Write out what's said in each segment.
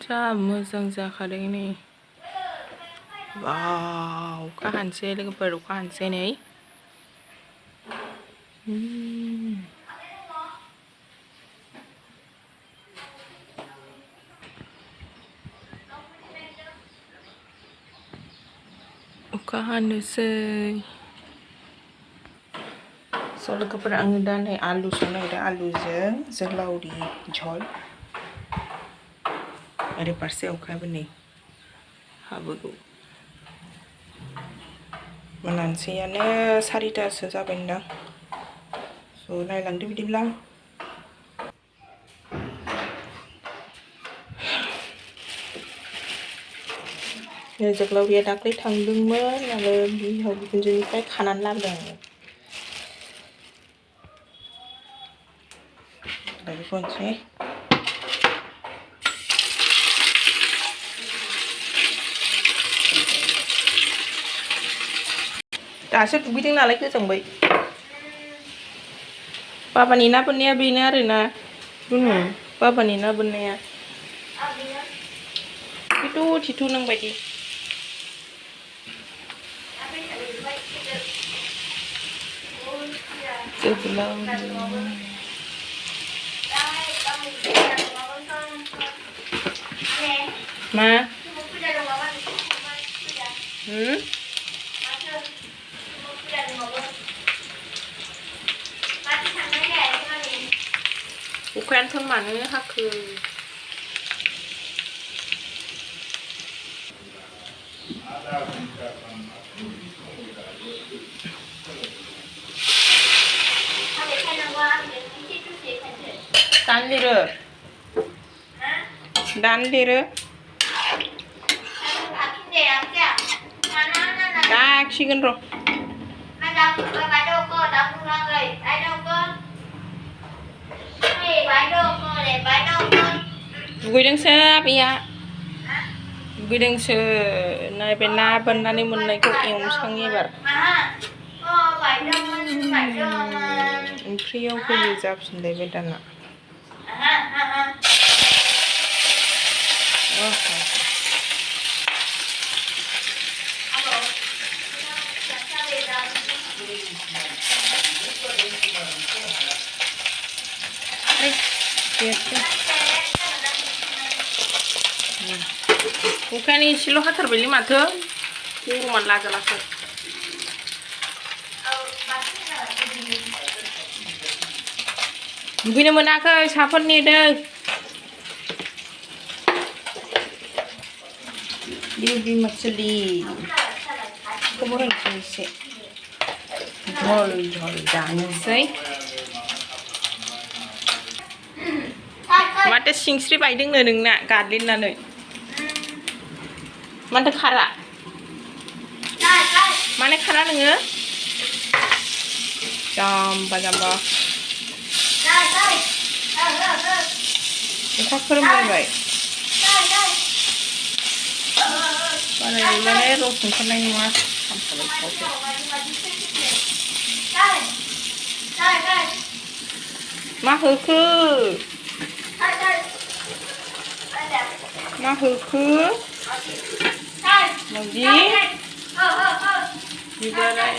जा मोजां जाखादों नै वाव अखा हानोसै लोगोफोर अखा हानोसै नै अखा हानोसै लोगोफोर आङो दा नै आलु संनो नागिरदों आलुजों जोगोलावरि झल ओरै फारसे अखायाबो नै हाबोगौ मोनानोसैयानो 4टासो जाबायदां स' नायलांदो बिदिब्ला जोगोलावरिया दाख्लै थांदोंमोन आरो बिहाव बिखुनजोनिफ्राय खानानै लाबोदों आङो दा बेखौ होनसै दासो दुगैदों नालाय गोजांबाय बाबानि ना बोननाया बेनो आरोना बाबानि ना बोननाया थिथु नों बायदि मा अखायानोथ' मानो हाखो दान लिरो दाखिगोन र' दुगैदोंसो आबैया दुगैदोंसो बे ना बोननानै मोननायखौ एवनोसां एबार ओंख्रियाव होयो जाफिनलायबाय दाना अखायानो एसेल' हाथारबायलै माथो गरमानो लाजालासो दुगैनो मोनाखै साफोर नेदों बिउटि मछली खौबो होनसै एसे झल झल जानोसै माथो सिंस्रि बायदोंनो नोंना गादलिननानै माथो खारा माने खारा नोङो जाम्बा जाम्बा अखा खोरोमलायबाय बारायलाय रस ओंखारनाय नङा मा होखो मा होखो मावजि बिबाराय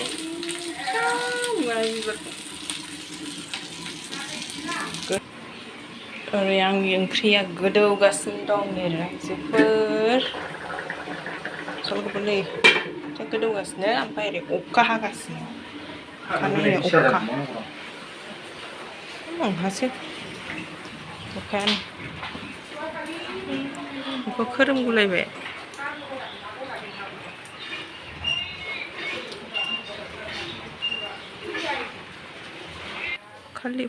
ओरै आंनि ओंख्रिया गोदौगासिनो दं नै रायजोफोर नै गोदौगासिनो ओमफ्राय ओरै अखा हागासिनो अखा नोंहासो अखायानो अखा खोरोमगुलायबाय खालि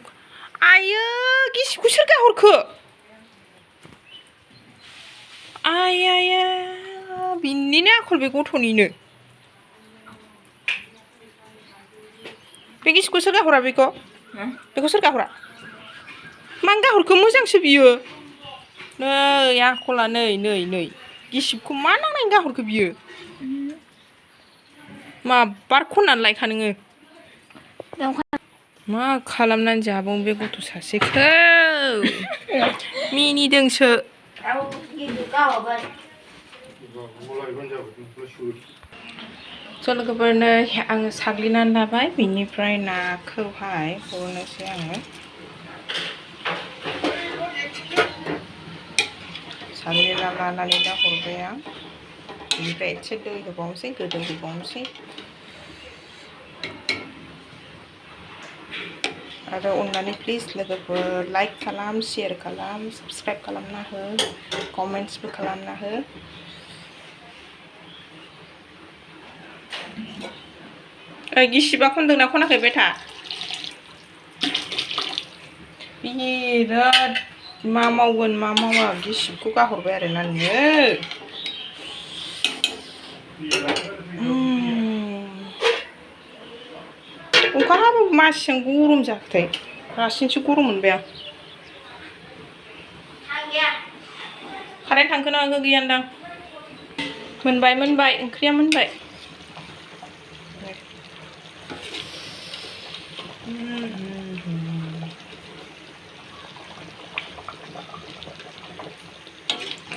आयो गिसिबखौ सोर गाहरखो आया बिनिनो आखल बे गथ'निनो बे गिसिबखौ सोर गाहरा बेखौ सोर गाहरा मानो गाहरखो मोजांसो बियो नै आखला नै गिसिबखौ मा नांनायनि गाहरखो बियो मा बार खननानै लायखा नोङो मा खालामनानै जाबावो बे गथ' सासेखौ मिनिदोंसो स' लोगोफोरनो आङो साग्लिनानै लाबाय बिनिफ्राय नाखौहाय हरनोसै आङो साग्लिना लानानै दा हरबाय आं बिनिफ्राय एसे दै होबावनोसै गोदौ होबावनोसै आरो अननानै प्लिज लोगोफोर लाइक खालाम शेयार खालाम साबस्क्राइब खालामना हो कमेन्ट्सबो खालामना हो गिसिबा खनदोंना खनाखै बेथा बिराद मा मावगोन मा मावा गिसिबखौ गाहरबाय आरोना नोङो अखा हाबाबो मासियानो गरम जाखोथाय रासिनसो गरम मोनबाय आं कारेन्ट थांखो ना माखो गैयानदां मोनबाय ओंख्रिया मोनबाय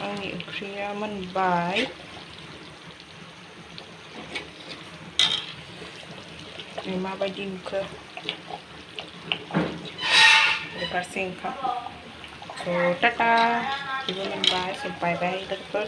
आंनि ओंख्रिया मोनबाय माबायदि नुखो फारसे ओंखाम स' टाटा बेबो मोनबाय स' बाय बाय लोगोफोर